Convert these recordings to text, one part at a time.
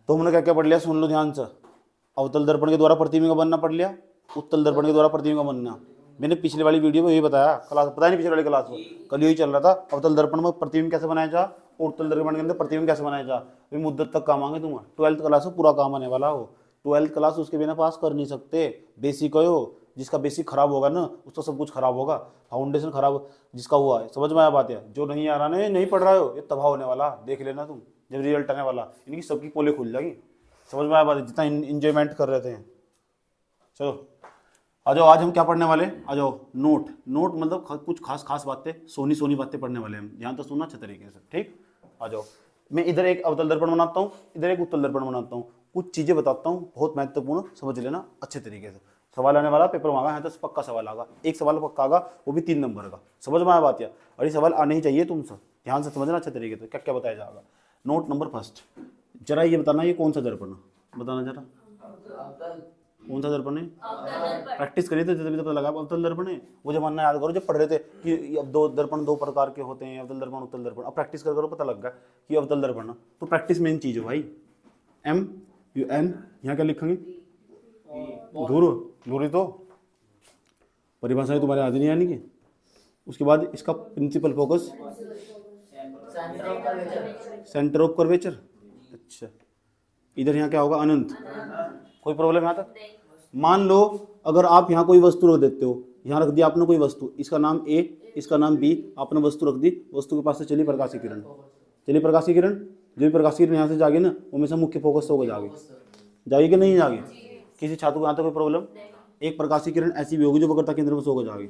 तो हमने क्या क्या पढ़ लिया, सुन लो ध्यान से। अवतल दर्पण के द्वारा प्रतिबिंब का बनना पढ़ लिया, उत्तल दर्पण के द्वारा प्रतिबिंब का बनना। मैंने पिछले वाली वीडियो में यही बताया, क्लास पता नहीं पिछले वाली क्लास में कल यही चल रहा था, अवतल दर्पण में प्रतिबिंब कैसे बनाया जा और उत्तल दर्पण के अंदर प्रतिबिंब कैसे बनाया जा। अभी मुद्दत तक काम आएंगे तुम्हें, 12th क्लास में पूरा काम आने वाला हो। 12th क्लास उसके बिना पास कर नहीं सकते। बेसिक हो, जिसका बेसिक खराब होगा ना उसका सब कुछ खराब होगा। फाउंडेशन खराब जिसका हुआ है, समझ में आया बात है। जो नहीं आ रहा ना, नहीं पढ़ रहे हो, ये तबाह होने वाला, देख लेना तुम जब रिजल्ट आने वाला, इनकी सबकी पोले खुल जाएगी। समझ में आया बात है, जितना इंजॉयमेंट कर रहे थे। चलो आ जाओ, आज हम क्या पढ़ने वाले, आ जाओ। नोट, नोट मतलब कुछ खास खास बातें, सोनी सोनी बातें पढ़ने वाले हम। ध्यान तो सुनना अच्छे तरीके से, ठीक। आ जाओ, मैं इधर एक अवतल दर्पण बनाता हूँ, इधर एक उत्तल दर्पण बनाता हूँ, कुछ चीजें बताता हूँ, बहुत महत्वपूर्ण, समझ लेना अच्छे तरीके से। सवाल आने वाला, पेपर मांगा है तो पक्का सवाल आगा, एक सवाल पक्का आगा, वो भी 3 नंबर का। समझ में आया बात या, और ये सवाल आने ही चाहिए तुमसे, ध्यान से समझना अच्छे तरीके से क्या क्या बताया जाएगा। नोट नंबर फर्स्ट, जरा ये बताना ये कौन सा दर्पण है, बताना जरा कौन सा दर्पण है। प्रैक्टिस करिए तो तभी तो पता लगा अवतल दर्पण है। वो जमाना याद करो जब पढ़ रहे थे कि अब दर्पण दो प्रकार के होते हैं, अवतल दर्पण उत्तल दर्पण। अब प्रैक्टिस कर करो, पता लग गया कि अवतल दर्पण। तो प्रैक्टिस मेन चीज है भाई। MUN, यहाँ क्या लिखेंगे, धुर, धुरी तो परिभाषाएं तुम्हारे याद नहीं आनी की। उसके बाद इसका principal focus centre of curvature. अच्छा, इधर यहाँ क्या होगा, अनंत। कोई प्रॉब्लम यहाँ तक। मान लो अगर आप यहाँ कोई वस्तु रख देते हो, यहाँ रख दिया आपने कोई वस्तु, इसका नाम A, इसका नाम B, आपने वस्तु रख दी, वस्तु के पास से चली प्रकाशीय किरण, चली प्रकाशीय किरण, जो भी प्रकाशीय किरण यहाँ से जाएगी ना वो हमेशा मुख्य फोकस होकर जाएगी कि नहीं जाएगी। किसी छात्र को यहाँ तक कोई प्रॉब्लम। एक प्रकाशीय किरण ऐसी भी होगी जो वक्रता केंद्र में से होकर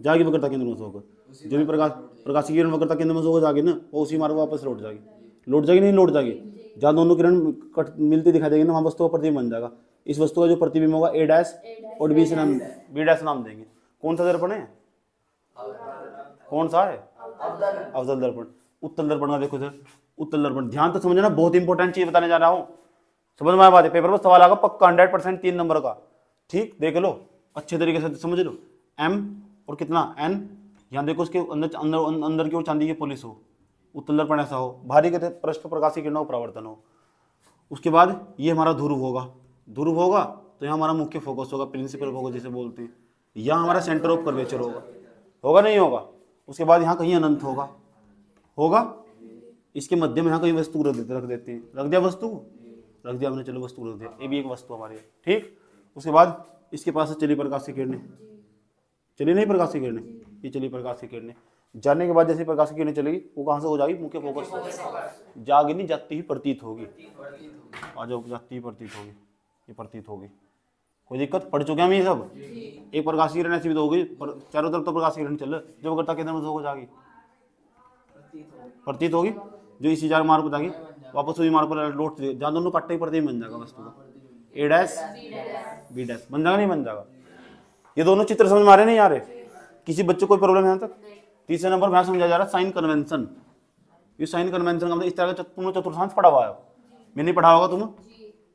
जाएगी वक्रता केंद्र में से होकर। जो भी प्रकाशीय किरण वक्रता केंद्र में से होकर जाएगी ना वो उसी मार्ग वापस लौट जाएगी नहीं लौट जाएगी। जहाँ दोनों किरण मिलती दिखाई देगी ना वहाँ वस्तु का प्रतिबिंब बन जाएगा। इस वस्तु का जो प्रतिबिंब होगा A' और B नाम देंगे। कौन सा दर्पण है, कौन सा है, अवतल दर्पण। उत्तल दर्पण का देखो सर, उत्तल दर्पण ध्यान तो समझना, बहुत इंपॉर्टेंट चीज बताने जा रहा हूँ। समझ में आया बात है, पेपर में सवाल आएगा पक्का 100% 3 नंबर का, ठीक। देख लो अच्छे तरीके से समझ लो। M और कितना N, यहाँ देखो उसके अंदर की ओर चांदी की पुलिस हो, उत्तल दर्पण ऐसा हो, बाहरी के पृष्ठ प्रकाशीय किरणों का परावर्तन हो। उसके बाद ये हमारा ध्रुव होगा, ध्रुव होगा तो यहाँ हमारा मुख्य फोकस होगा, प्रिंसिपल फोकस जिसे बोलते हैं। यहाँ हमारा सेंटर ऑफ कर्वेचर होगा नहीं होगा। उसके बाद यहाँ कहीं अनंत होगा। इसके मध्य में यहाँ कहीं वस्तु रख देते हैं, रख दिया वस्तु, रख दिया हमने, चलो वस्तु रख दिया, ये भी एक वस्तु हमारी है, ठीक। उसके बाद इसके पास से चली प्रकाशीय किरणें, चली नहीं प्रकाशीय किरणें, ये चली प्रकाशीय किरणें। जाने के बाद जैसे प्रकाशीय किरणें चलेगी वो कहाँ से हो जाएगी, मुख्य फोकस। जागी नहीं, जाती ही प्रतीत होगी। आ जाओ, जाती ही प्रतीत होगी, ये प्रतीत होगी। कोई दिक्कत, पढ़ चुके हम ये सब। एक प्रकाशीय किरण ऐसी भी तो होगी, चारों तरफ तो प्रकाशीय किरण चल, जो वक्रता केंद्र में से होकर जाएगी प्रतीत होगी, जो इसी चार मार्ग पर जाएगी वापस वही मार्ग पर लौट, जहाँ दोनों कट्टे प्रतिबिंब बन जाएगा वस्तु का। A' B' बन जाएगा नहीं बन जाएगा। ये दोनों चित्र समझ में आ रहे नहीं आ रहे, किसी बच्चे को कोई प्रॉब्लम यहाँ तक। तीसरे नंबर में समझा जा रहा है साइन कन्वेंशन। ये साइन कन्वेंशन का मतलब इस तरह का तुमने चतुर्थांश पढ़ा हुआ है, मैं नहीं पढ़ा होगा तुम।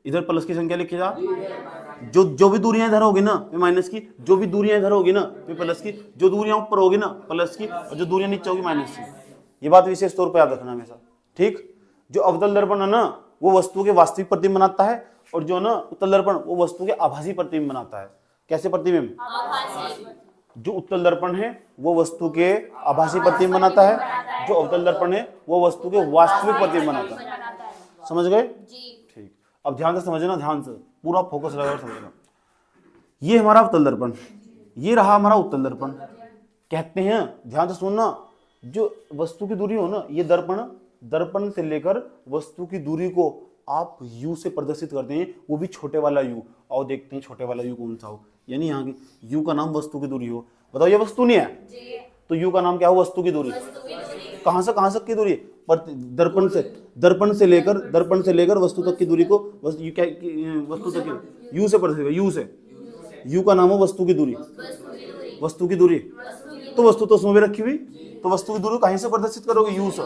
इधर प्लस की संख्या लिखी जा, जो भी दूरियां इधर होगी ना वे माइनस की, जो भी दूरियां इधर होगी ना वे प्लस की, जो दूरियां ऊपर होगी ना प्लस की, और जो दूरियां नीचे होगी माइनस की। ये बात विशेष तौर पर याद रखना हमेशा, ठीक। जो अवतल दर्पण है ना वो वस्तु के वास्तविक प्रतिबिंब बनाता है, और जो ना उत्तल दर्पण वो वस्तु के आभासी प्रतिबिंब बनाता है। कैसे प्रतिबिंब, जो उत्तल दर्पण है वो वस्तु के आभासी प्रतिबिंब बनाता है, जो अवतल दर्पण है वो वस्तु के वास्तविक प्रतिबिंब बनाता है। समझ गए, ठीक। अब ध्यान से समझना, ध्यान से पूरा फोकस लगा समझना। ये हमारा अवतल दर्पण, ये रहा हमारा उत्तल दर्पण। कहते हैं, ध्यान से सुनना, जो वस्तु की दूरी हो ना, ये दर्पण से लेकर वस्तु की दूरी को आप U से प्रदर्शित करते हैं, वो भी छोटे वाला U। और देखते हैं छोटे वाला U कौन सा हो, यानी यहाँ की U का नाम वस्तु की दूरी हो। बताओ ये वस्तु नहीं है तो U का नाम क्या हो, वस्तु की दूरी। कहाँ से की दूरी, दर्पण से लेकर वस्तु तक की दूरी को वस्तु तक U से प्रदर्शित, U से, U का नाम हो वस्तु की दूरी। वस्तु की दूरी तो वस्तु तो उसमें भी रखी हुई, तो वस्तु की दूरी कहीं से प्रदर्शित करोगे, U से।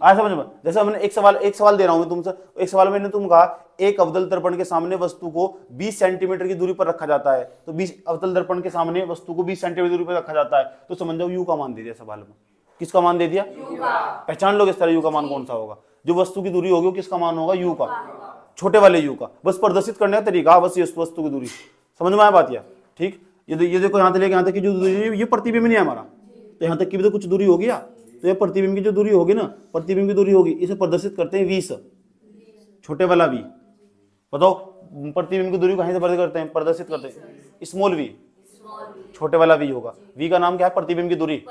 आया समझ में। जैसे मैंने एक सवाल दे रहा हूं मैं तुमसे, एक सवाल मैंने तुम कहा एक अवतल दर्पण के सामने वस्तु को 20 सेंटीमीटर की दूरी पर रखा जाता है, तो 20 अवतल दर्पण के सामने वस्तु को 20 सेंटीमीटर दूरी पर रखा जाता है, तो समझ जाओ U का मान दे दिया सवाल में। किसका मान दे दिया, पहचान लोगे इस तरह U का मान कौन सा होगा। जो वस्तु की दूरी होगी वो किसका मान होगा, u का, छोटे वाले u का। बस प्रदर्शित करने का तरीका, बस ये वस्तु की दूरी। समझ में आया बात या? ठीक। ये देखो यहाँ से लेके यहाँ तक की जो दूरी है ये प्रतिबिंब नहीं है हमारा, तो यहाँ तक की भी तो कुछ दूरी होगी या, तो ये प्रतिबिंब की जो दूरी होगी ना, प्रतिबिंब की दूरी होगी, इसे प्रदर्शित करते हैं v से, छोटे वाला v। बताओ प्रतिबिंब की दूरी कहीं से प्रदर्शित करते हैं स्मॉल v, छोटे वाला v होगा। v का नाम क्या है, प्रतिबिंब की दूरी।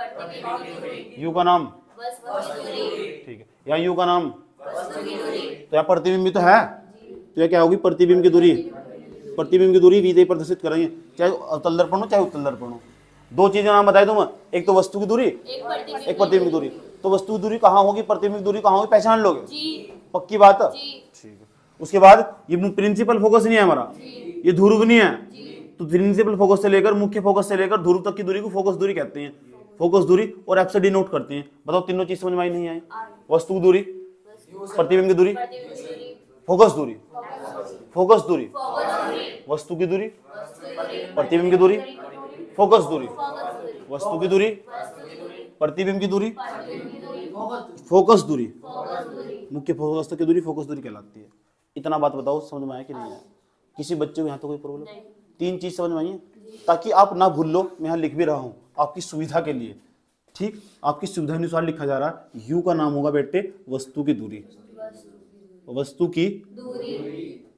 u का नाम, ठीक है, यहाँ u का नाम, तो यहाँ प्रतिबिंब भी तो है, तो यह क्या होगी, प्रतिबिंब की दूरी। प्रतिबिंब की दूरी v से प्रदर्शित करेंगे, चाहे अवतल दर्पण हो चाहे उत्तल दर्पण हो। दो चीजें नाम बताए तुम, एक तो वस्तु की दूरी, एक प्रतिबिंब की दूरी। तो वस्तु की दूरी कहाँ होगी, प्रतिबिंब की दूरी कहाँ होगी, पहचान लोगे, पक्की बात है, ठीक है। उसके बाद ये प्रिंसिपल फोकस नहीं है हमारा, ये ध्रुव नहीं है, तो प्रिंसिपल फोकस से लेकर मुख्य फोकस से लेकर ध्रुव तक की दूरी को फोकस दूरी कहते हैं। फोकस दूरी और एफ से डिनोट करते हैं। बताओ तीनों चीज समझ में आई नहीं आई, वस्तु की दूरी, प्रतिबिंब की दूरी, फोकस दूरी, फोकस दूरी, वस्तु की दूरी, प्रतिबिंब की दूरी, फोकस दूरी, वस्तु की दूरी, प्रतिबिंब की दूरी, फोकस दूरी, मुख्य फोकस तक की दूरी फोकस दूरी कहलाती है। इतना बात बताओ समझ में आया कि नहीं आया? किसी बच्चे को यहाँ तो कोई प्रॉब्लम? तीन चीज समझ में आई है, ताकि आप ना भूल लो। मैं यहाँ लिख भी रहा हूँ आपकी सुविधा के लिए, ठीक, आपकी सुविधा अनुसार लिखा जा रहा है। यू का नाम होगा बेटे वस्तु की दूरी, वस्तु की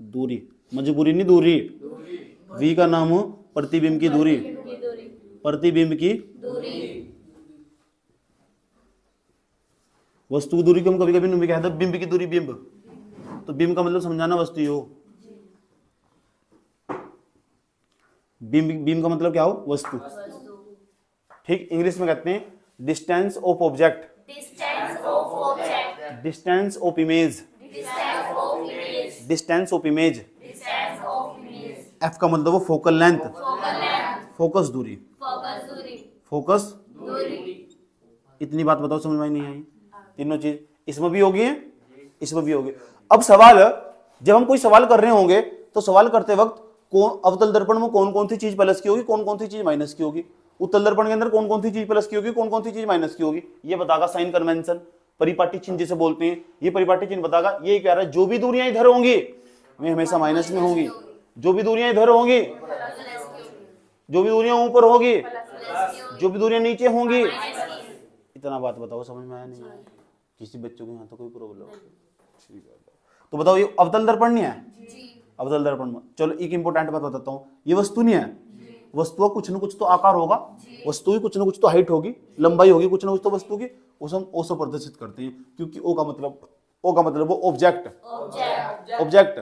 दूरी, मजबूरी नहीं दूरी। वी का नाम हो प्रतिबिंब की दूरी, प्रतिबिंब की वस्तु की दूरी को हम कभी कभी नहीं कहते बिंब की दूरी, बिंब, तो बिंब का मतलब समझाना वस्तु हो, बिंब का मतलब क्या हो, वस्तु, ठीक। इंग्लिश में कहते हैं distance of object, distance of image, distance of image. F का मतलब वो फोकल लेंथ, फोकस दूरी, फोकस। इतनी बात बताओ समझ में नहीं आई? तीनों चीज इसमें भी होगी, इसमें भी होगी। अब सवाल, जब हम कोई सवाल कर रहे होंगे तो सवाल करते वक्त कौन अवतल दर्पण में कौन कौन सी चीज प्लस की होगी, कौन कौन सी चीज माइनस की होगी, उत्तल दर्पण के अंदर कौन कौन सी चीज प्लस की होगी, कौन कौन सी चीज माइनस की होगी, ये बतागा साइन कन्वेंशन, परिपाटी चिन्ह जिसे बोलते हैं। ये परिपाटी चिन्ह बतागा, ये कह रहा है जो भी दूरियां इधर होंगी वे हमेशा माइनस में होंगी, जो भी दूरियां इधर होंगी, जो भी दूरियां ऊपर होगी, जो भी दूरियां नीचे होंगी। इतना बात बताओ समझ में आया नहीं आया? किसी बच्चों को यहाँ तो कोई प्रॉब्लम? ठीक है, तो बताओ ये अवतल दर्पण नहीं है, अवतल दर्पण में, चलो एक इंपॉर्टेंट बात बताता हूँ, ये वस्तु नहीं है। वस्तु का कुछ न कुछ तो आकार होगा, वस्तु की कुछ न कुछ तो हाइट होगी, लंबाई होगी, कुछ न कुछ तो वस्तु की, उसे हम ओ से प्रदर्शित करते हैं, क्योंकि ओ का मतलब वो ऑब्जेक्ट, ऑब्जेक्ट।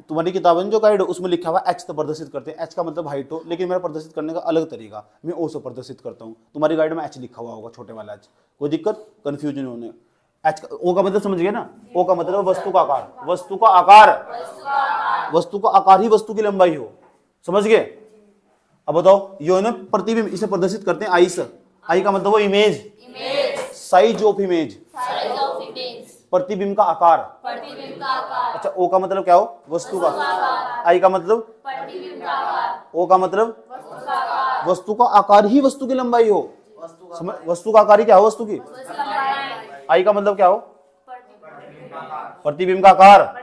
तुम्हारी किताबें जो गाइड उसमें लिखा हुआ एच से प्रदर्शित करते हैं, एच का मतलब हाइट हो, लेकिन मेरा प्रदर्शित करने का अलग तरीका, मैं ओ से प्रदर्शित करता हूँ। तुम्हारी गाइड में एच लिखा हुआ होगा, छोटे वाला एच, कोई दिक्कत कंफ्यूजन होने। एच ओ का मतलब समझ गए ना, ओ का मतलब वस्तु का आकार, वस्तु का आकार, वस्तु का आकार ही वस्तु की लंबाई हो, समझ गए? अब बताओ यो है ना प्रतिबिंब, इसे प्रदर्शित करते हैं आई से। आई का मतलब वो इमेज, साइज ऑफ इमेज, प्रतिबिंब का आकार। अच्छा ओ का मतलब क्या हो, वस्तु का। आई का मतलब, ओ का मतलब वस्तु का आकार ही वस्तु की लंबाई हो, वस्तु का आकार ही क्या हो, वस्तु की। आई का मतलब क्या हो, प्रतिबिंब का आकार।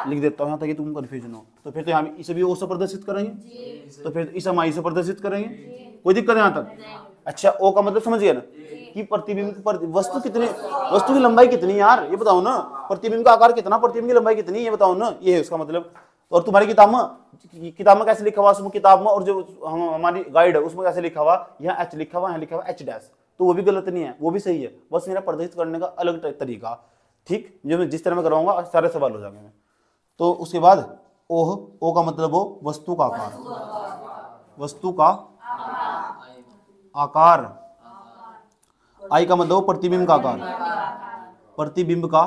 लिख देता हूँ यहाँ ताकि तुम कंफ्यूजन हो। तो फिर तो यहाँ इसे भी ओ से प्रदर्शित करेंगे, तो फिर इसे हम आई से प्रदर्शित करेंगे, कोई दिक्कत है यहाँ तक? अच्छा ओ का मतलब समझ गया ना कि प्रतिबिंब पर वस्तु कितनी, वस्तु की लंबाई कितनी यार ये बताओ ना, प्रतिबिंब का आकार कितना, प्रतिबिंब की लंबाई कितनी ये बताओ ना, ये है उसका मतलब। और तुम्हारी किताब में कैसे लिखा हुआ, उसमें किताब में और जो हमारी गाइड है उसमें कैसे लिखा हुआ, यहाँ एच लिखा हुआ, यहाँ लिखा हुआ एच डैश, तो वो भी गलत नहीं है, वो भी सही है, बस मेरा प्रदर्शित करने का अलग तरीका, ठीक। जो मैं जिस तरह में कराऊंगा सारे सवाल हो जाएंगे मैं। तो उसके बाद ओ का मतलब हो वस्तु का आकार, वस्तु का आकार। आई का मतलब प्रतिबिंब का आकार, प्रतिबिंब का।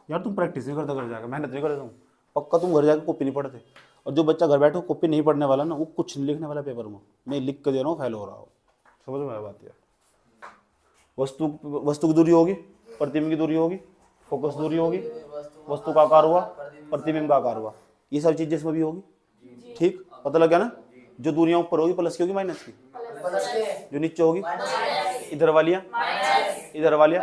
यार तुम प्रैक्टिस नहीं करते घर जाकर, मेहनत नहीं करते तुम, पक्का तुम घर जाकर कॉपी नहीं पढ़ते। और जो बच्चा घर बैठे कॉपी नहीं पढ़ने वाला ना, वो कुछ नहीं लिखने वाला पेपर में, मैं लिख कर दे रहा हूँ, फेल हो रहा हूँ। समझ में आया बात? है वस्तु की दूरी होगी, प्रतिबिंब की दूरी होगी, फोकस दूरी होगी, वस्तु का आकार हुआ, प्रतिबिंब का आकार हुआ, ये सब चीजें इसमें भी होगी, ठीक। पता लग गया ना? जो दूरियां ऊपर होगी प्लस की होगी माइनस की, जो नीचे होगी इधर वालियां, इधर वालियां।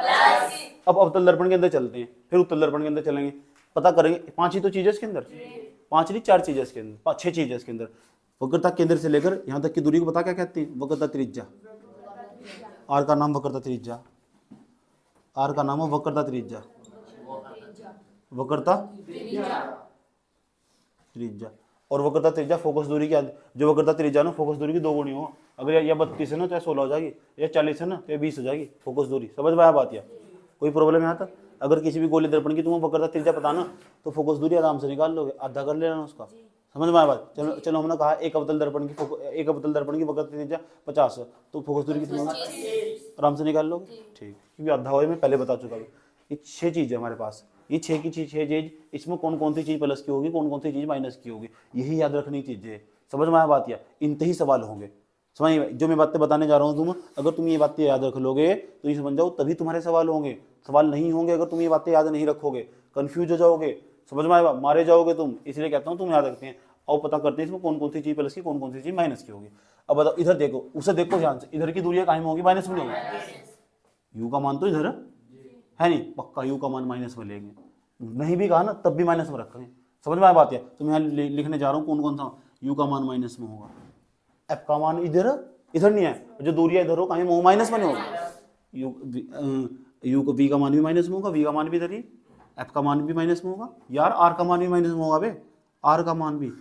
अब अवतल दर्पण के अंदर चलते हैं, फिर उत्तल दर्पण के अंदर चलेंगे, पता करेंगे। 5 ही तो चीजें इसके अंदर, 5 नहीं 4 चीजें इसके अंदर, 6 चीजें इसके अंदर। वक्रता केंद्र से लेकर यहाँ तक की दूरी को पता क्या कहते हैं? वक्रता त्रिज्या। आर का नाम वक्रता त्रिज्या, आर का नाम है वक्रता त्रिज्या, वक्रता त्रिज्या। और वक्रता त्रिज्या फोकस दूरी की, जो वक्रता त्रिज्या ना फोकस दूरी की 2 गुनी हो। अगर या 32 है ना तो 16 हो जाएगी, या 40 है ना तो 20 हो जाएगी फोकस दूरी। समझ में आया बात? या कोई प्रॉब्लम यहाँ तक? अगर किसी भी गोले दर्पण की तुम्हें वक्रता त्रिज्या पता ना तो फोकस दूरी आराम से निकाल लोगे, आधा कर लेना उसका। समझ में आया बात? चलो चलो, हमने कहा एक अवतल दर्पण की वक्रता त्रिज्या 50 है, तो फोकस दूरी कितनी होगी? आराम से निकाल लोगे। ठीक, क्योंकि आधा हो मैं पहले बता चुका हूँ। ये 6 चीज है हमारे पास, ये 6 की चीज, इसमें कौन कौन सी चीज प्लस की होगी, कौन कौन सी चीज माइनस की होगी, यही याद रखनी चीजें है। समझ में आया बात? या इनते ही सवाल होंगे। समझ, जो मैं बातें बताने जा रहा हूँ तुम, अगर तुम ये बातें याद रख लोगे तो ये समझ जाओ, तभी तुम्हारे सवाल होंगे। सवाल नहीं होंगे अगर तुम ये बातें याद नहीं रखोगे, कंफ्यूज हो जाओगे। समझ में आया? मारे जाओगे तुम। इसलिए कहता हूँ तुम याद रखते हैं। और पता करते हैं इसमें कौन कौन सी चीज प्लस की, कौन कौन सी चीज माइनस की होगी। अब बताओ, इधर देखो, उसे देखो ध्यान से, इधर की दूरियां कायम होगी, माइनस में होगी। यू का मान तो इधर है नहीं, पक्का यू का मान माइनस में लेंगे। नहीं भी कहा ना तब भी माइनस में रखेंगे। समझ में आया बात? है तो मैं लिखने जा रहा हूँ कौन कौन सा यू का मान माइनस में होगा। एफ का मान इधर नहीं है, जो दूरियां इधर हो कहीं वो माइनस में नहीं होगा। यू को वी का मान भी माइनस में होगा, वी का मान भी इधर ही, एफ का मान भी माइनस में होगा यार, आर का मान भी माइनस में होगा बे, आर का मान भी।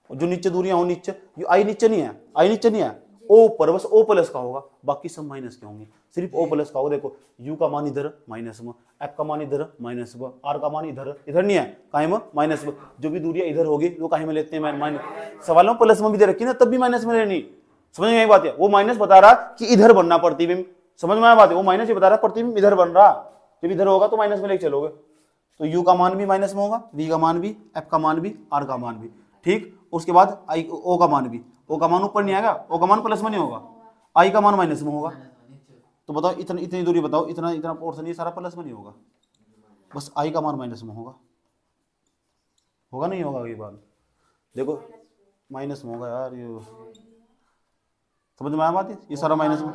और जो नीचे दूरियां हो नीचे, आई नीचे नहीं है, आई नीचे नहीं है, ओ पर बस ओ प्लस का होगा, बाकी सब माइनस के होंगे, सिर्फ ओ प्लस का होगा। देखो यू का मान इधर माइनस में, एफ का मान इधर माइनस में, आर का मान इधर नहीं है कहीं में माइनस में। जो भी दूरियां इधर होगी वो कहीं में लेते हैं माइनस। सवालों में प्लस में भी दे रखी ना तब भी माइनस में लेनी। समझ में आई बात? है वो माइनस बता रहा कि इधर बनना प्रतिबिंब। समझ में आया बात? है वो माइनस ही बता रहा प्रतिबिंब इधर बन रहा, जब इधर होगा तो माइनस में लेके चलोगे। तो यू का मान भी माइनस में होगा, वी का मान भी, एफ का मान भी, आर का मान भी। ठीक, उसके बाद आई ओ का मान भी, ओ का मान ऊपर नहीं आएगा, ओ का मान प्लस में नहीं होगा, आई का मान माइनस में होगा। तो बताओ इतनी दूरी बताओ, इतना पोर्शन ये सारा प्लस में नहीं होगा, बस आई का मान माइनस में होगा। होगा नहीं होगा? ये बात देखो माइनस में होगा यार, ये समझ में आया बात? ये सारा माइनस में,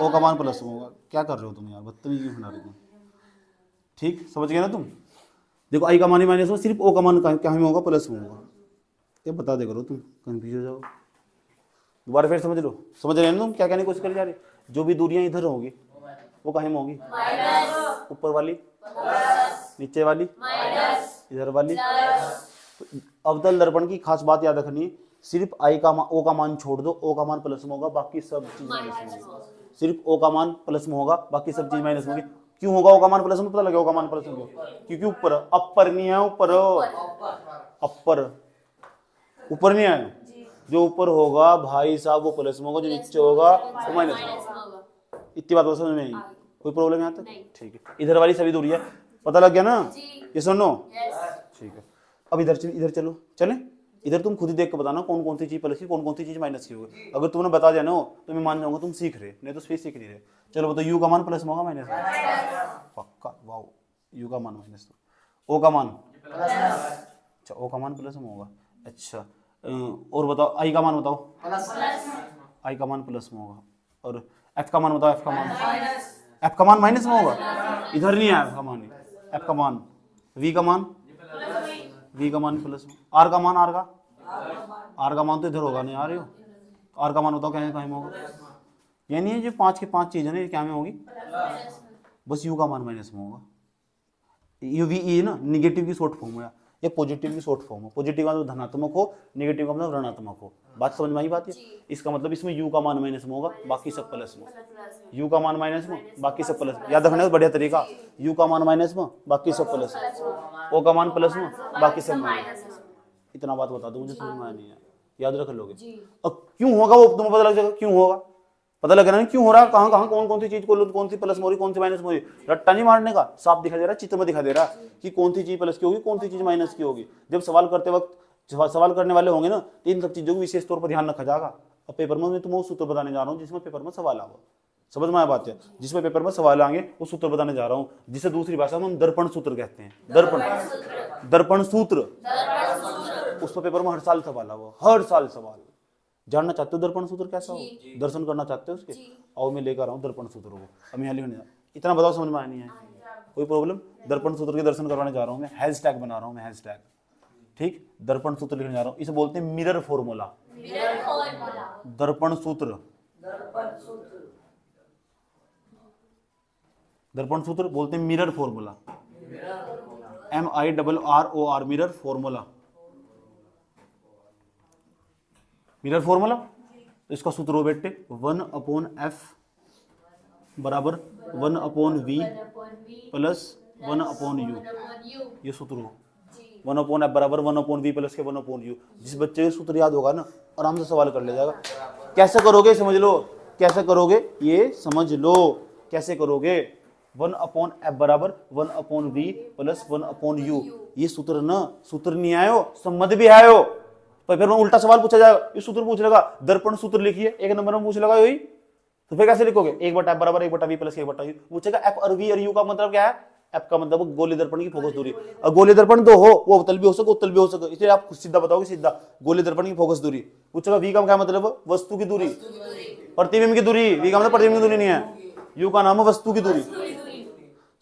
ओ का मान प्लस में होगा। क्या कर रहे हो तुम यार, बदतमीजी क्यों बना रहे हो? ठीक, समझ गए ना तुम? देखो आई का मान ही माइनस में, सिर्फ ओ का मान कहाँ में होगा? प्लस में होगा। ये बता दे करो, तुम कंफ्यूज हो जाओ। दोबारा फिर समझ लो, समझ रहे हैं तुम क्या कहने की कोशिश कर जा रहे? जो भी दूरियां इधर होंगी वो कहीं में होगी? ऊपर वाली, नीचे वाली, इधर वाली। अवतल दर्पण की खास बात याद रखनी, सिर्फ आई का मान, ओ का मान छोड़ दो, ओ का मान प्लस में होगा, बाकी सब चीज माइनस में होगी। सिर्फ ओ का मान प्लस में होगा, बाकी सब चीज माइनस में होगी। क्यों होगा ओ का मान प्लस में? पता लगे ओ का मान प्लस में होगा क्योंकि ऊपर, अपर नहीं है, ऊपर ऊपर नहीं है। जो ऊपर होगा भाई साहब वो प्लस में होगा, जो नीचे होगा वो माइनस में होगा। इतनी बात समझ में आई? कोई प्रॉब्लम यहाँ तक? ठीक है, इधर वाली सभी दूरी है, पता लग गया ना? ये सुनो, ठीक है। अब इधर चलो, चले इधर तुम खुद ही देख के बताना कौन कौन सी चीज प्लस की, कौन कौन सी चीज माइनस की होगी। अगर तुमने बता दिया ना तो मैं मान जाऊंगा तुम सीख रहे, नहीं तो फिर सीख नहीं रहे। चलो बताओ, यू का मान प्लस में होगा माइनस में? पक्का, वाह, यू का मान माइनस, ओ का मान, अच्छा ओ का मान प्लस में होगा। अच्छा और बताओ आई का मान बताओ, आई का मान प्लस में होगा। और एफ का मान बताओ, एफ का मान माइनस में होगा, इधर नहीं है एफ का मान, एफ का मान, वी का मान प्लस में, आर का मान, आर का मान तो इधर होगा नहीं, आ रहे हो? आर का मान बताओ क्या कहीं में होगा? ये नहीं है जो 5 की 5 चीज है ना, ये क्या में होगी? बस यू का मान माइनस में होगा। यू वी ई ना निगेटिव की शॉर्ट फॉर्म है, ये पॉजिटिव की शॉर्ट फॉर्म है। पॉजिटिव का मतलब धनात्मक हो, नेगेटिव का मतलब ऋणात्मक हो। बात समझ में आई बात है? इसका मतलब इसमें यू का मान माइनस में होगा, बाकी सब प्लस में। यू का मान माइनस में, बाकी सब प्लस में। याद रखना बढ़िया तरीका, यू का मान माइनस में, बाकी सब प्लस में। ओ का मान प्लस में, बाकी सब माइनस। इतना बात बता दो, मुझे समझ में नहीं है, याद रख लोगे। अब क्यों होगा वो तुम्हें पता लग जाएगा, क्यों होगा पता लग रहा है क्यों हो रहा, कहाँ कहाँ कौन कौन सी चीज कौन सी प्लस में हो रही, कौन सी माइनस में हो रही। रट्टा नहीं मारने का, साफ दिखाई दे रहा, चित्र में दिखाई दे रहा कि कौन सी चीज प्लस की होगी, कौन सी चीज माइनस की होगी। जब सवाल करते वक्त सवाल करने वाले होंगे ना तो इन सब चीजों को विशेष तौर पर ध्यान रखा जाएगा। अब पेपर में मैं तुम्हें सूत्र बताने जा रहा हूँ जिसमें पेपर में सवाल आएगा। समझ में आया बात है? जिसमें पेपर में सवाल आएंगे वो सूत्र बताने जा रहा हूँ, जिसे दूसरी भाषा में हम दर्पण सूत्र कहते हैं। दर्पण सूत्र, उस पर पेपर में हर साल सवाल आएगा, हर साल सवाल। जानना चाहते हो दर्पण सूत्र कैसा हो, दर्शन करना चाहते हो उसके, आओ मैं लेकर आऊँ दर्पण सूत्र को। अब यहाँ लिखने इतना बताओ समझ में आया नहीं है, कोई प्रॉब्लम? दर्पण सूत्र के दर्शन करवाने जा रहा हूँ मैं, हैशटैग बना रहा हूँ मैं, हैशटैग, ठीक। दर्पण सूत्र लिखने जा रहा हूँ, इसे बोलते हैं मिरर फॉर्मूला, दर्पण सूत्र, दर्पण सूत्र बोलते हैं mirror formula, MIRROR, mirror formula, mirror formula. तो इसका सूत्र हो बेटे 1/f बराबर 1/v प्लस 1/u, ये सूत्र हो। 1/f बराबर 1/v प्लस के 1/u। जिस बच्चे को सूत्र याद होगा ना आराम से सवाल कर ले जाएगा। कैसे करोगे समझ लो, कैसे करोगे ये समझ लो, कैसे करोगे? 1/f बराबर 1/v प्लस 1/u, ये सूत्र ना, सूत्र नहीं आयो संबंध भी आयो, पर फिर उल्टा सवाल पूछा जाएगा, ये सूत्र पूछ लेगा, दर्पण सूत्र लिखिए, एक नंबर में पूछ लेगा यही, तो फिर कैसे लिखोगे? 1/f बराबर 1/v प्लस 1/u पूछेगा। f और v और u का मतलब क्या है? f का मतलब गोलीय दर्पण की फोकस दूरी, और गोलीय दर्पण दो हो, वो अवतल भी हो सके उत्तल भी हो सके, इसलिए आप सीधा बताओगे, सीधा गोलीय दर्पण की फोकस दूरी पूछेगा। v का क्या मतलब? वस्तु की दूरी, प्रतिबिंब की दूरी, v का मतलब प्रतिबिंब की दूरी नहीं है, u का नाम है वस्तु की दूरी।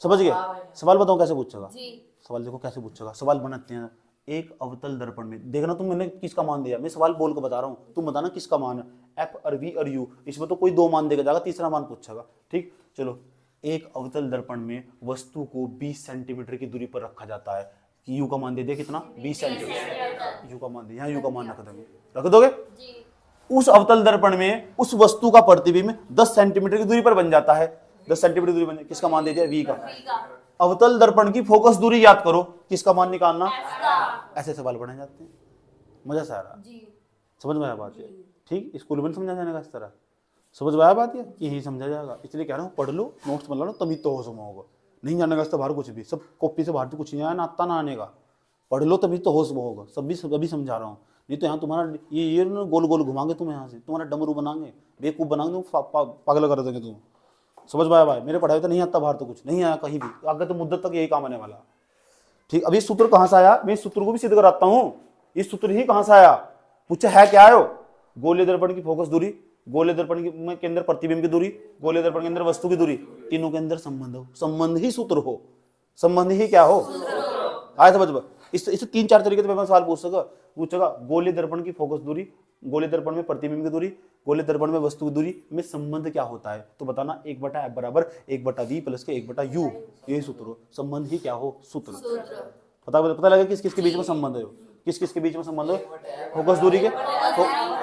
समझ गए? सवाल बताओ कैसे पूछेगा, सवाल देखो कैसे पूछेगा, सवाल बनाते हैं। एक अवतल दर्पण में देखना, तुम मैंने किसका मान दिया, मैं सवाल बोल के बता रहा हूं, तुम बताना किसका मान है, f और v और u, इसमें तो कोई दो मान देगा जाएगा, तीसरा मान पूछेगा, ठीक। चलो, एक अवतल दर्पण में वस्तु को 20 सेंटीमीटर की दूरी पर रखा जाता है, u का मान दे दिया कितना? 20 सेंटीमीटर, u का मान दे, यहाँ u का मान रख दोगे, रख दोगे। उस अवतल दर्पण में उस वस्तु का प्रतिबिंब 10 सेंटीमीटर की दूरी पर बन जाता है, 10 सेंटीमीटर दूरी बन, किसका मान दे दिया? v का। अवतल दर्पण की फोकस दूरी याद करो, किसका मान निकालना? ऐसे सवाल बनाए जाते हैं, मजा सा आ रहा, समझ में आया बात है, ठीक। स्कूल में समझा जाने का इस तरह, समझ में आया बात है, यही समझा जाएगा, इसलिए कह रहा हूँ पढ़ लो, नोट्स बना लो, तभी तो हो समा होगा। नहीं जाने का बाहर कुछ भी, सब कॉपी से बाहर तो कुछ नहीं आया, नाता ना आने का, पढ़ लो तभी तो हो समा होगा, सभी समझा रहा हूँ। नहीं तो यहाँ तुम्हारा ये गोल गोल घुमाएंगे तुम, यहाँ से तुम्हारा डमरू बनाएंगे, बेवकूफ बनाएंगे, पागल कर देंगे तुम। समझ में आया भाई? मेरे पढ़ाई तो नहीं आता बाहर, तो कुछ नहीं आया कहीं भी, आगे तो मुद्दत तक यही काम आने वाला, ठीक। अभी सूत्र कहां से आया, मैं इस सूत्र को भी सिद्ध कराता हूं, इस सूत्र ही कहां से आया, पूछे है क्या आयो? गोलीय दर्पण की फोकस दूरी, गोलीय दर्पण के अंदर प्रतिबिंब की दूरी, गोलीय दर्पण के अंदर वस्तु की दूरी, तीनों के अंदर संबंध हो, संबंध ही सूत्र हो, संबंध ही क्या हो? आया समझ में? इस 3-4 तरीके से सवाल पूछेगा। गोलीय दर्पण की फोकस दूरी, गोलीय दर्पण में प्रतिबिंब की दूरी, गोलीय दर्पण में वस्तु की दूरी में संबंध क्या होता है, तो बताना 1/f बराबर 1/v प्लस के 1/u, यही सूत्र हो, संबंध ही क्या हो? सूत्र। पता लगे किस किस के बीच में संबंध है, किस किस के बीच में संबंध है? फोकस दूरी के,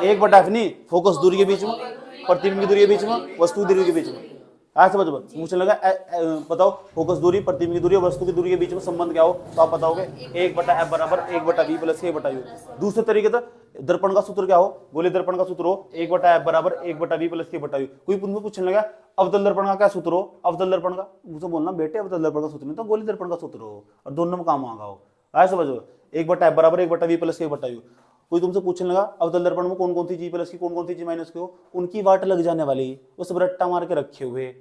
1/f नहीं, फोकस दूरी के बीच में, प्रतिबिंब की दूरी के बीच में, वस्तु की दूरी के बीच में। ऐसे समझ मुझे लगा बताओ फोकस दूरी, प्रतिबिंब की दूरी और वस्तु की दूरी के बीच में संबंध क्या हो, तो आप बताओगे 1/f बराबर 1/v प्लस 1/u। दूसरे तरीके से दर्पण का सूत्र क्या हो, गोलीय दर्पण का सूत्र हो 1/f बराबर 1/v प्लस 1/u। कोई पूछने लगा अवतल दर्पण का क्या सूत्र हो, अवतल दर्पण का, मुझे बोलना बेटे अवतल दर्पण का सूत्र नहीं तो गोलीय दर्पण का सूत्र हो, और दोनों में काम मांगा हो। ऐसे समझो 1/f बराबर 1/v प्लस 1/u। कोई तुमसे पूछने लगा अवतल दर्पण में कौन कौन सी चीज प्लस की, कौन कौन सी चीज माइनस की हो, उनकी वाट लग जाने वाली, वो सब रट्टा मार के रखे हुए।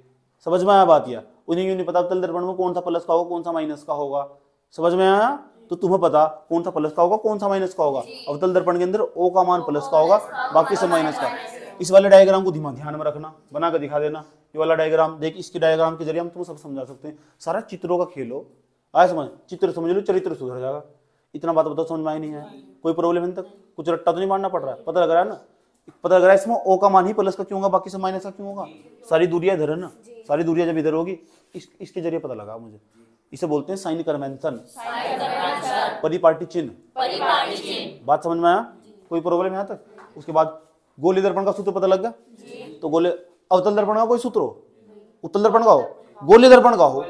समझ में आया बात? या उन्हें क्यों नहीं पता अवतल दर्पण में कौन सा प्लस का होगा, कौन सा माइनस का होगा? समझ में आया? तो तुम्हें पता कौन सा प्लस का होगा, कौन सा माइनस का होगा। अवतल दर्पण के अंदर ओ का मान प्लस का होगा, बाकी सब माइनस का। इस वाले डायग्राम को ध्यान में रखना, बना कर दिखा देना। ये वाला डायग्राम देख, इसके डायग्राम के जरिए हम तुम्हें सब समझा सकते हैं। सारा चित्रों का खेल हो, आया समझ? चित्र समझ लो, चरित्र सुधर जाएगा। इतना बात बताओ, समझ में आई नहीं है? कोई प्रॉब्लम है तक? कुछ रट्टा तो नहीं मारना पड़ रहा है? पता लग रहा है ना? पता लग रहा है इसमें ओ का मान ही प्लस का क्यों होगा, बाकी सब माइनस का क्यों होगा? सारी दूरियां इधर है ना, सारी दूरियां जब इधर होगी, इसके जरिए पता लगा मुझे। इसे बोलते हैं साइन कन्वेंशन, परिपाटी चिन्ह। बात समझ में आया? कोई प्रॉब्लम यहाँ तक? उसके बाद गोलीय दर्पण का सूत्र पता लग गया, तो गोले अवतल दर्पण का कोई सूत्र हो, उत्तल दर्पण का हो, गोलीय दर्पण का हो।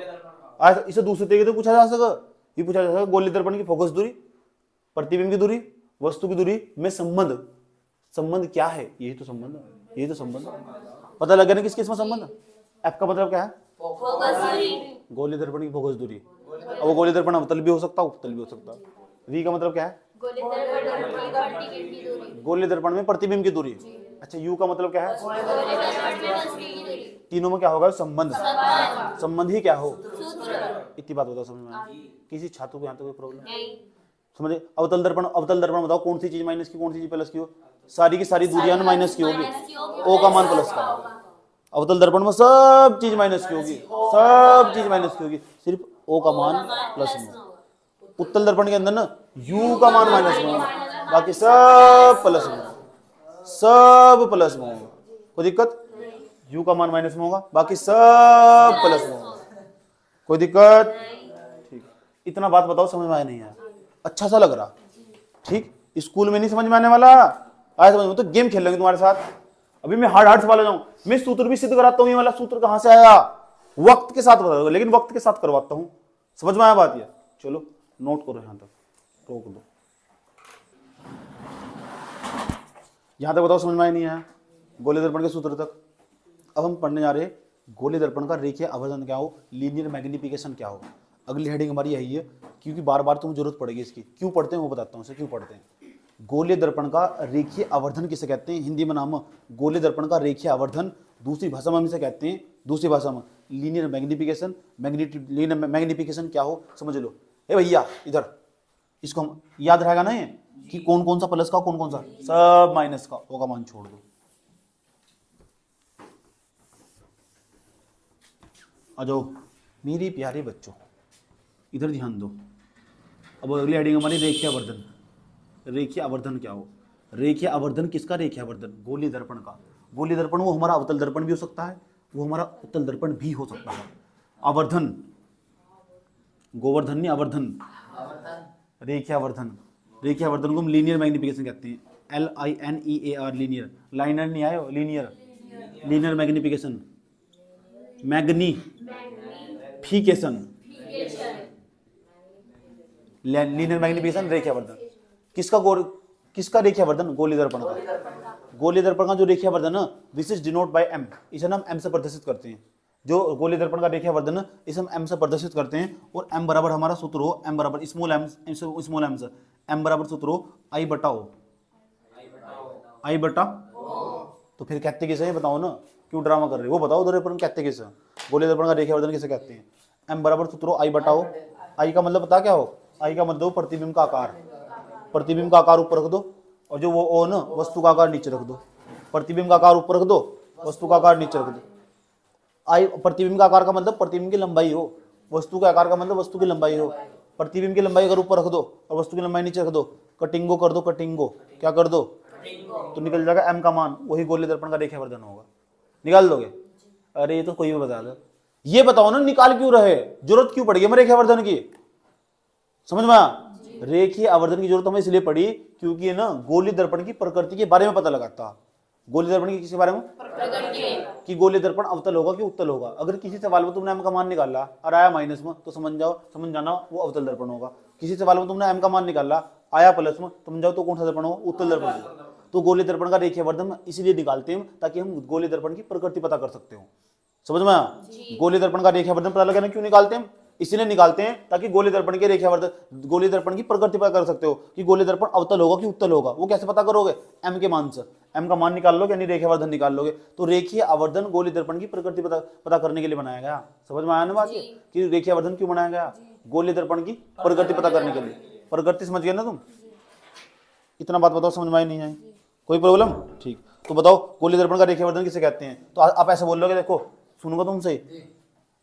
इसे दूसरे तरीके से पूछा जा सकता, ये पूछा जा सकता गोलीय दर्पण की फोकस दूरी, प्रतिबिंब की दूरी, वस्तु की दूरी में संबंध, संबंध क्या है? यही तो संबंध है, यही तो संबंध है। पता लग गया ना किस किस में संबंध? एफ का मतलब क्या है? गोलीय दर्पण की फोकस दूरी। अब वो गोलीय दर्पण अवतल भी हो सकता है, उत्तल भी हो सकता है। वी का मतलब क्या है? गोलीय दर्पण में प्रतिबिंब की दूरी। अच्छा, यू का मतलब क्या है? तीनों में क्या होगा? संबंध। संबंध ही क्या हो? इतनी बात बताओ, समझ में? किसी छात्र को यहाँ तो कोई प्रॉब्लम समझे? अवतल दर्पण बताओ कौन सी चीज माइनस की, कौन सी चीज प्लस की हो? सारी की सारी दूरियां माइनस की होगी, ओ का मान प्लस का होगा। अवतल दर्पण में सब चीज माइनस की होगी, सब चीज माइनस की होगी, सिर्फ ओ का मान प्लस में होगा। उत्तल दर्पण के अंदर ना यू का मान माइनस में होगा, बाकी सब प्लस में होगा, सब प्लस में होगा। कोई दिक्कत? यू का मान माइनस में होगा, बाकी सब प्लस में होगा। कोई दिक्कत? ठीक। इतना बात बताओ समझ में आया नहीं आया? अच्छा सा लग रहा? ठीक। स्कूल में नहीं समझ में आने वाला, आया समझ में तो गेम खेल लेंगे तुम्हारे साथ। अभी मैं हार्ड हार्ड सवाल जाऊं, मैं सूत्र भी सिद्ध कराता हूं, ये वाला सूत्र कहां से आया, वक्त के साथ बता दो, लेकिन वक्त के साथ करवाता हूं। समझ में आया बात? ये चलो नोट करो, यहां तक रोक दो, यहां तक बताओ समझ में आया नहीं आया? गोले दर्पण के सूत्र तक। अब हम पढ़ने जा रहे हैं गोले दर्पण का रेखीय आवर्धन क्या हो, लीनियर मैग्निफिकेशन क्या होगा। अगली हेडिंग हमारी यही है, क्योंकि बार बार तुम्हें जरूरत पड़ेगी इसकी। क्यों पढ़ते हैं वो बताता हूं, क्यों पढ़ते हैं। गोले दर्पण का रेखीय आवर्धन किसे कहते हैं? हिंदी में नाम गोले दर्पण का रेखीय आवर्धन, दूसरी भाषा में हम इसे कहते हैं, दूसरी भाषा में लीनियर मैग्निफिकेशन। लीनियर मैग्निफिकेशन क्या हो समझ लो। ए भैया इधर, इसको हम याद रहेगा ना ये कि कौन कौन सा प्लस का, कौन कौन सा सब माइनस का, ओ का मान छोड़ दो। आ जाओ मेरे प्यारे बच्चों, इधर ध्यान दो। अब अगली हेडिंग हमारी रेखीय आवर्धन। रेखीय आवर्धन क्या हो? रेखीय आवर्धन किसका रेखीय आवर्धन? गोली दर्पण का। गोली दर्पण वो हमारा अवतल दर्पण भी हो सकता है, वो हमारा उत्तल दर्पण भी हो सकता है। आवर्धन, गोवर्धन नहीं आवर्धन, रेखीय आवर्धन। रेखीय आवर्धन को हम लीनियर मैग्निफिकेशन कहते हैं, LINEAR, लीनियर। लाइनर नहीं आयो, linear, linear magnification, magnification, linear magnification, रेखीय आवर्धन। किसका रेखीय आवर्धन? गोली दर्पण का। गोली दर्पण का जो रेखीय आवर्धन है, this is denote by M, इसे हम M से प्रदर्शित करते हैं। जो गोली दर्पण का रेखीय आवर्धन है, इसे हम M से प्रदर्शित करते हैं। और M बराबर हमारा सूत्र हो, M बराबर स्मॉल m से, M बराबर सूत्र हो I बटा O, I बटा। तो फिर कहते किसे है बताओ ना, क्यों ड्रामा कर रहे हो? वो बताओ दर्पण कहते किसे? गोली दर्पण का रेखीय आवर्धन किसे कहते हैं? M बराबर सूत्र हो I बटा O। I का मतलब पता क्या हो? I का मतलब प्रतिबिंब का आकार। प्रतिबिंब का आकार ऊपर रख दो, और जो वो ओ ना वस्तु का आकार नीचे रख दो। प्रतिबिंब का आकार ऊपर रख दो, वस्तु का आकार नीचे रख दो। आई प्रतिबिंब का आकार का मतलब प्रतिबिंब की लंबाई हो, वस्तु के आकार का मतलब वस्तु की लंबाई हो। प्रतिबिंब की लंबाई अगर ऊपर रख दो और वस्तु की लंबाई नीचे रख दो, कटिंगो कर दो, कटिंगो क्या कर दो, तो निकल जाएगा M का मान, वही गोली दर्पण का रेखीय आवर्धन होगा। निकाल दोगे? अरे ये तो कोई भी बता दो। ये बताओ ना निकाल क्यों रहे, जरूरत क्यों पड़ी हमें रेखीय आवर्धन की? समझ में आया? रेखीय आवर्धन की जरूरत हमें इसलिए पड़ी क्योंकि ये ना गोली दर्पण की प्रकृति के बारे में पता लगाता। गोली दर्पण की किसके बारे में? कि गोली दर्पण अवतल होगा कि उत्तल होगा। अगर किसी सवाल में तुमने M का मान निकाला और आया माइनस में, तो समझ जाना वो अवतल दर्पण होगा। किसी सवाल में तुमने M का मान निकाला आया प्लस में, समझ जाओ तो कौन सा दर्पण होगा? उत्तल दर्पण होगा। तो गोली दर्पण का रेखीय आवर्धन इसलिए निकालते हैं ताकि हम गोली दर्पण की प्रकृति पता कर सकते हो। समझ में आया? गोली दर्पण का रेखीय आवर्धन पता लगा ना क्यों निकालते हैं? इसलिए निकालते हैं ताकि गोली दर्पण के रेखीय आवर्धन, गोली दर्पण की प्रकृति पता कर सकते हो कि गोली दर्पण अवतल होगा कि उत्तल होगा। वो कैसे पता करोगे? M के मान से। M का मान निकाल लोगे यानी रेखीय आवर्धन निकाल लोगे। तो रेखीय आवर्धन गोली दर्पण की प्रकृति पता करने के लिए बनाया गया। समझ में आया ना बात? कि रेखीय आवर्धन क्यों बनाया गया? गोली दर्पण की प्रकृति पता करने के लिए। प्रकृति समझ गए ना तुम? इतना बात बताओ, समझ में आई नहीं आई? कोई प्रॉब्लम? ठीक। तो बताओ गोली दर्पण का रेखीय आवर्धन किसे कहते हैं? तो आप ऐसे बोल लोगे, देखो सुनूंगा तुमसे,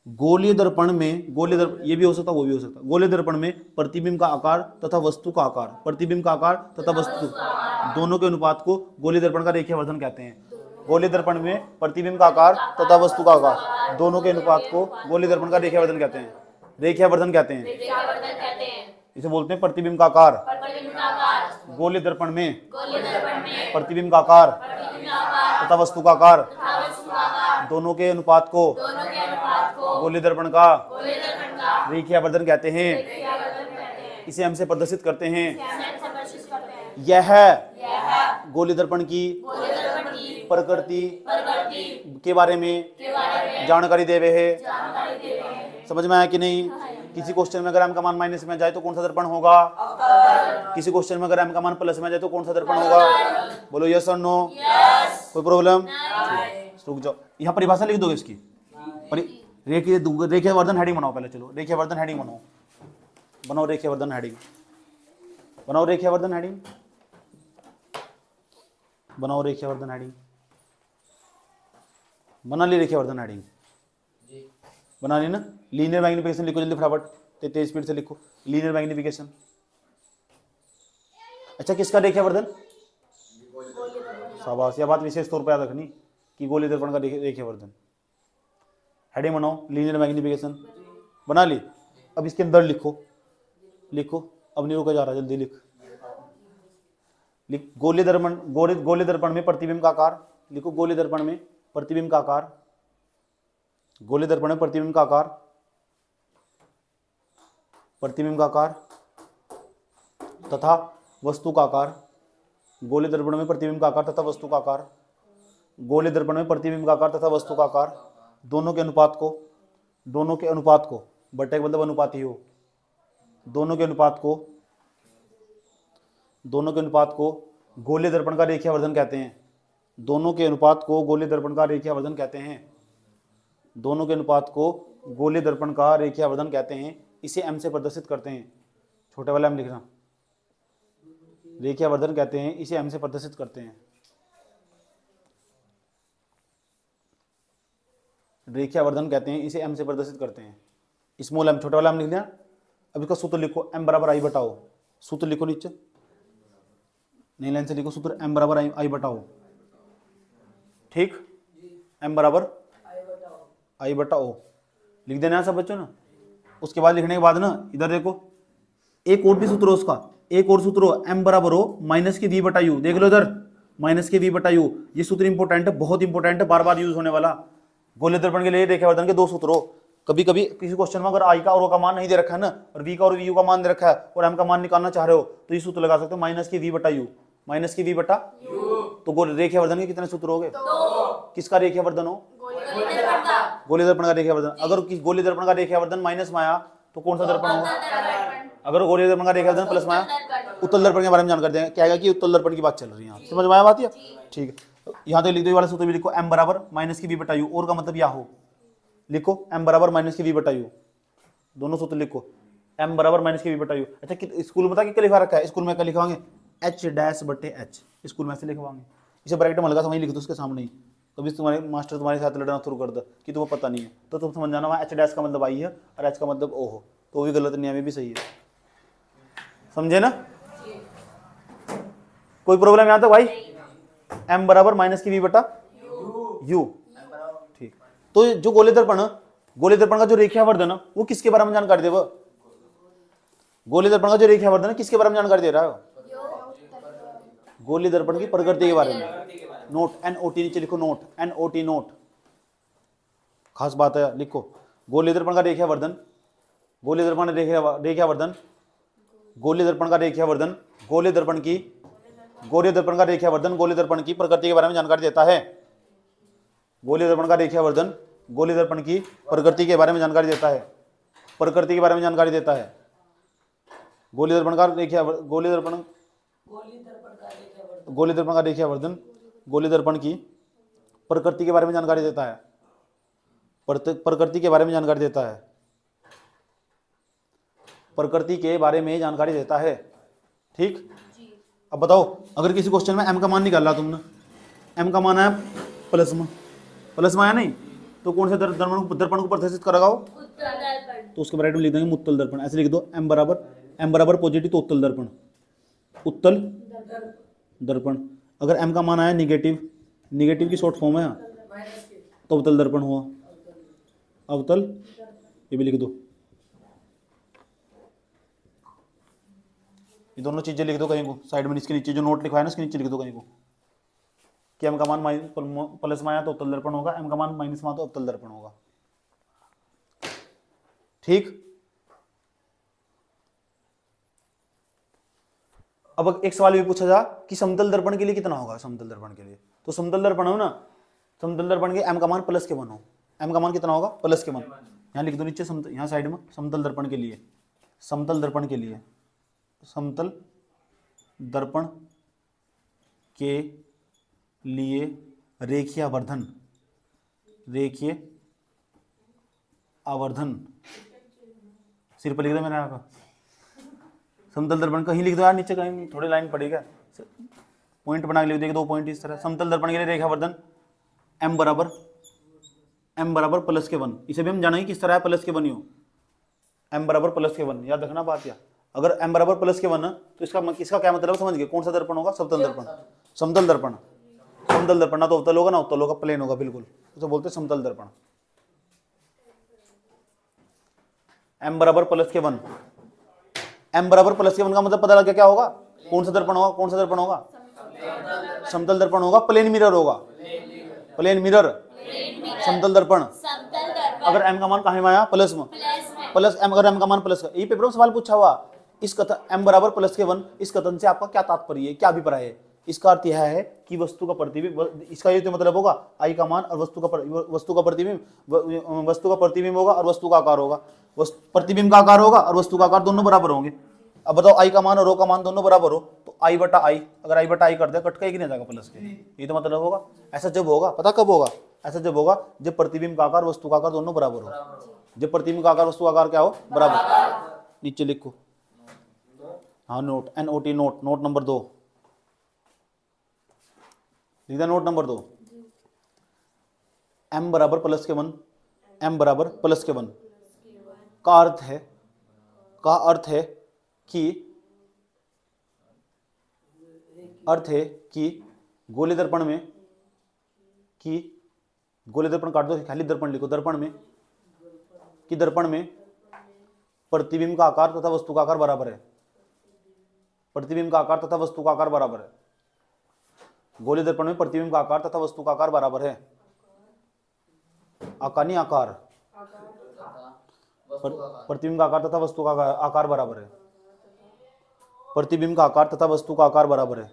गोलीय दर्पण में, गोलीय दर्पण ये भी हो सकता वो भी हो सकता। गोलीय दर्पण में प्रतिबिंब का आकार तथा वस्तु का आकार, प्रतिबिंब का आकार तथा वस्तु दोनों के अनुपात को गोलीय दर्पण का रेखीय आवर्धन कहते हैं। गोलीय दर्पण में प्रतिबिंब का आकार तथा वस्तु का आकार दोनों के अनुपात को गोलीय दर्पण का रेखीय आवर्धन कहते हैं। रेखीय आवर्धन कहते हैं, इसे बोलते हैं प्रतिबिंब का आकार। गोलीय दर्पण में प्रतिबिंब का आकार तथा वस्तु का आकार दोनों के अनुपात को गोलीय दर्पण का रेखीय आवर्धन कहते हैं। इसे हम से प्रदर्शित करते हैं। यह गोलीय दर्पण की प्रकृति के बारे में जानकारी देवे है। समझ में आया कि नहीं? किसी क्वेश्चन में अगर M का मान माइनस में जाए तो कौन सा दर्पण होगा? किसी क्वेश्चन में अगर M का मान प्लस में जाए तो कौन सा दर्पण होगा? बोलो यस और नो। कोई प्रॉब्लम? रुक जाओ, यहाँ परिभाषा लिख दोगे इसकी। रेखीय आवर्धन हेडिंग बनाओ पहले। चलो रेखीय आवर्धन हेडिंग बनाओ रेखीय आवर्धन हेडिंग बनाओ। रेखीय आवर्धन हेडिंग बनाओ रेखीयवर्धन हेडिंग, बना ली रेखीयवर्धन हेडिंग, बना ली ना। लीनियर मैग्निफिकेशन लिखो जल्दी फटाफट, तेज स्पीड से लिखो लीनियर मैग्निफिकेशन। अच्छा किसका रेखीयवर्धन? शाबाश, यह बात विशेष तौर पर याद रखनी कि गोलीय दर्पण का रेखीयवर्धन। हेडिंग बनाओ लीनियर मैग्निफिकेशन, बना ली। अब इसके अंदर लिखो, लिखो अब नहीं रुका जा रहा, जल्दी लिख। लिख गोलीय दर्पण, गोलीय दर्पण में प्रतिबिंब का आकार लिखो, गोलीय दर्पण में प्रतिबिंब का आकार, गोलीय दर्पण में प्रतिबिंब का आकार, प्रतिबिंब का आकार तथा वस्तु का आकार, गोलीय दर्पण में प्रतिबिंब का आकार तथा वस्तु का आकार, गोलीय दर्पण में प्रतिबिंब का आकार तथा वस्तु का आकार, दोनों के अनुपात को, दोनों के अनुपात को, बटे का मतलब अनुपाती हो, दोनों के अनुपात को, दोनों के अनुपात को गोलीय दर्पण का रेखीयवर्धन कहते हैं। दोनों के अनुपात को गोलीय दर्पण का रेखीयवर्धन कहते हैं। दोनों के अनुपात को गोलीय दर्पण का रेखीयवर्धन कहते हैं। इसे m से प्रदर्शित करते हैं, छोटे वाला m लिखना, रेखीयवर्धन कहते हैं, इसे m से प्रदर्शित करते हैं। रेखीयवर्धन कहते हैं, इसे m से प्रदर्शित करते हैं। स्मॉल m, छोटा वाला m लिख दिया। अब इसका सूत्र लिखो, m बराबर i बटाओ, सूत्र लिखो नीचे, नई लाइन से लिखो सूत्र, m बराबर i बटाओ, ठीक, m बराबर i बटाओ लिख देना सब बच्चों ना। उसके बाद लिखने के बाद ना इधर देखो एक और भी सूत्र हो उसका, एक और सूत्र हो, m बराबर हो माइनस की v बटा u, देख लो इधर माइनस की v बटा u। ये सूत्र इंपॉर्टेंट है, बहुत इंपॉर्टेंट है, बार बार यूज होने वाला। गोलीय दर्पण के लिए रेखीयवर्धन के दो सूत्र हो। कभी कभी किसी क्वेश्चन में अगर i का और o का मान नहीं दे रखा है ना, और v का और u का मान दे रखा है, और m का मान निकालना चाह रहे हो, तो ये सूत्र लगा सकते हो, माइनस की v बटा u, माइनस की v बटा तो रेखीयवर्धन के कितने सूत्र हो गए? किसका रेखीयवर्धन हो? गोलीय दर्पण का रेखीयवर्धन। अगर गोलीय दर्पण का रेखीयवर्धन माइनस में आया तो कौन सा दर्पण होगा? अगर गोलीय दर्पण का रेखीयवर्धन प्लस में आया, उत्तल दर्पण के बारे में जानकारी देंगे। क्या है कि उत्तल दर्पण की बात चल रही है, समझ में आया बात? ये ठीक है। यहाँ तो लिख दो, ये वाला सूत्र भी लिखो, m बराबर माइनस की v बटा u, और का मतलब या हो, लिखो m बराबर माइनस की v बटा u, दोनों सूत्र लिखो, m बराबर माइनस की v बटा u। अच्छा स्कूल बता क्या लिखा रखा है? स्कूल में क्या लिखवाएंगे? h डैश बटे h, स्कूल में से लिखवाएंगे। इसे ब्रैकेट में हल्का सा वहीं लिख दो उसके सामने ही, कभी तुम्हारे मास्टर तुम्हारे साथ लड़ना शुरू कर दो कि तुम्हें पता नहीं है, तो तुम समझ जाना वहाँ h डैश का मतलब आई है और h का मतलब o हो, तो भी गलत नहीं है, भी सही है, समझे ना? कोई प्रॉब्लम यहाँ तक भाई? m बराबर माइनस की v बटा u, ठीक। तो जो गोलीय दर्पण का जो रेखीयवर्धन है वो किसके बारे में जानकारी दे? वो गोलीय दर्पण का जो रेखीयवर्धन है किसके बारे में जानकारी दे रहा है? गोलीय दर्पण की प्रकृति के बारे में। नोट NOT नीचे लिखो, नोट NOT, नोट खास बात है, लिखो गोलीय दर्पण का रेखीयवर्धन, गोलीय दर्पण रेखीयवर्धन, गोलीय दर्पण का रेखीयवर्धन, गोलीय दर्पण का रेखीयवर्धन गोलीय दर्पण की प्रकृति के बारे में जानकारी देता है। गोलीय दर्पण का रेखीयवर्धन गोलीय दर्पण की प्रकृति के बारे में जानकारी देता है, प्रकृति के बारे में जानकारी देता है। गोलीय दर्पण का रेखीयवर्धन गोलीय दर्पण का रेखीयवर्धन गोलीय दर्पण की प्रकृति के बारे में जानकारी देता है, प्रकृति के बारे में जानकारी देता है, प्रकृति के बारे में जानकारी देता है, ठीक। अब बताओ, अगर किसी क्वेश्चन में m का मान निकाला तुमने, m का मान आया प्लस में आया नहीं, तो कौन से दर्पण को प्रदर्शित करेगा वो? तो उसके ब्रैकेट में लिख देंगे उत्तल दर्पण, ऐसे लिख दो, m बराबर पॉजिटिव तो उत्तल दर्पण, उत्तल दर्पण। अगर m का मान आया निगेटिव की शॉर्ट फॉर्म है तो अवतल दर्पण हुआ, अवतल, ये भी लिख दो, ये दोनों चीजें लिख दो कहीं को साइड में, इसके नीचे जो नोट लिखा है ना इसके नीचे लिख दो कहीं को कि m का मान प्लस में आया तो उत्तल दर्पण होगा, m का मान माइनस में आया तो अवतल दर्पण होगा, ठीक। अब एक सवाल भी पूछा जा कि समतल दर्पण के लिए कितना होगा? समतल दर्पण के लिए तो समतल दर्पण हो ना, समतल दर्पण के m का मान प्लस के वन हो, m का मान कितना होगा? प्लस के वन। यहाँ लिख दो नीचे, यहाँ साइड में समतल दर्पण के लिए, समतल दर्पण के लिए, समतल दर्पण के लिए रेखीय आवर्धन सिर पर लिख दो मैंने, समतल दर्पण कहीं लिख दो यार नीचे, कहीं थोड़ी लाइन पड़ेगा, पॉइंट बना के लिख देंगे, 2 पॉइंट इस तरह। समतल दर्पण के लिए रेखावर्धन m बराबर प्लस के 1, इसे भी हम जानेंगे किस तरह है, प्लस के 1 ही हो, m बराबर प्लस के 1, याद रखना बात। या अगर m बराबर प्लस के 1 है तो इसका क्या मतलब समझ गए, कौन सा दर्पण होगा, समतल दर्पण। समतल दर्पण, समतल दर्पण ना तो अवतल होगा ना उत्तल होगा, प्लेन होगा बिल्कुल, तो बोलते हैं समतल दर्पण। m बराबर प्लस के 1, m बराबर प्लस के 1 का मतलब पता लग गया क्या होगा, कौन सा दर्पण होगा, कौन सा दर्पण होगा, समतल दर्पण होगा, प्लेन मिरर होगा, प्लेन मिरर, समतल दर्पण। अगर m का मान कहाँ में आया, प्लस में, प्लस m, अगर m का मान प्लस का, ये पेपर में सवाल पूछा हुआ, इस कथन m बराबर प्लस के 1, इस कथन से आपका क्या तात्पर्य है, क्या अभिप्राय है। इसका अर्थ यह है कि वस्तु का प्रतिबिंब, इसका ये तो मतलब होगा I का मान और वस्तु का प्रतिबिंब होगा और वस्तु का आकार होगा, प्रतिबिंब का आकार होगा और वस्तु का आकार दोनों बराबर होंगे। अब बताओ I का मान और रो का मान दोनों बराबर हो तो I बटा I, अगर I बटा I कर दे कट का एक नहीं जाएगा प्लस के, ये तो मतलब होगा। ऐसा जब होगा, पता कब होगा, ऐसा जब होगा जब प्रतिबिंब का आकार वस्तु का आकार दोनों बराबर हो, जब प्रतिबिंब का आकार वस्तु का आकार क्या हो, बराबर। नीचे लिखो, हाँ note, NOT note, note number 2 लिख दे, नोट नंबर 2, m बराबर प्लस के 1, m बराबर प्लस के 1 का अर्थ है कि गोले दर्पण में, कि गोले दर्पण काट दो, खाली दर्पण लिखो, दर्पण में कि दर्पण में प्रतिबिंब का आकार तथा वस्तु का आकार बराबर है, प्रतिबिंब का आकार तथा वस्तु का आकार बराबर है, गोले दर्पण में प्रतिबिंब का आकार तथा वस्तु का आकार बराबर है, आकार नहीं आकार, प्रतिबिंब का आकार तथा वस्तु का आकार बराबर है, प्रतिबिंब का आकार तथा वस्तु का आकार बराबर है,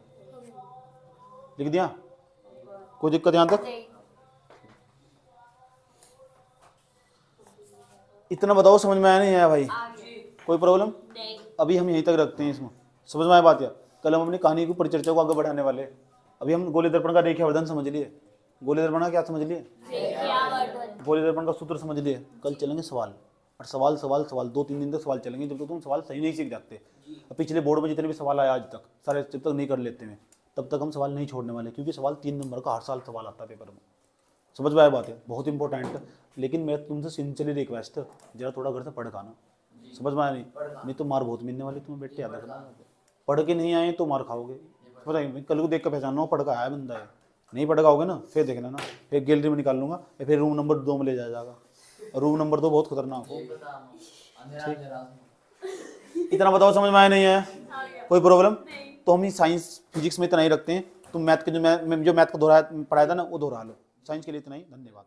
लिख दिया, कोई दिक्कत यहां तक, इतना बताओ समझ में आया नहीं आया भाई, कोई प्रॉब्लम, अभी हम यहीं तक रखते हैं, इसमें समझ में आया बात। या कल हम अपनी कहानी की परिचर्चा को आगे बढ़ाने वाले, अभी हम गोले दर्पण का रेखावर्धन समझ लिए, गोले दर्पण का क्या समझ लिए, गोले दर्पण का सूत्र समझ लिए। कल चलेंगे सवाल, और सवाल सवाल सवाल 2-3 दिन तक सवाल चलेंगे, जब तक तुम सवाल सही नहीं सीख जाते। पिछले बोर्ड में जितने भी सवाल आए आज तक सारे जब तक नहीं कर लेते हैं तब तक हम सवाल नहीं छोड़ने वाले, क्योंकि सवाल 3 नंबर का हर साल सवाल आता है पेपर में, समझ में आया बात है, बहुत इंपॉर्टेंट है। लेकिन मैं तुमसे सिंसियरली रिक्वेस्ट है, जरा थोड़ा घर से पढ़ के आना, समझ में आया नहीं तो मार बहुत मिलने वाली तुम्हें बेटे, याद रखना, पढ़ के नहीं आए तो मार खाओगे। बताइए कल को देख कर पहचानना पढ़ का आया बंदा है, नहीं पढ़ होगे ना फिर देख लेना, फिर गैलरी में निकाल लूंगा, फिर रूम नंबर 2 में ले जाएगा, रूम नंबर 2 बहुत खतरनाक हो। इतना बताओ समझ में आया नहीं है, कोई प्रॉब्लम। तो हम ही साइंस फिजिक्स में इतना ही रखते हैं, तुम मैथ के जो मैथ को दोहराया पढ़ाया था ना वो दोहरा लो, साइंस के लिए इतना ही, धन्यवाद।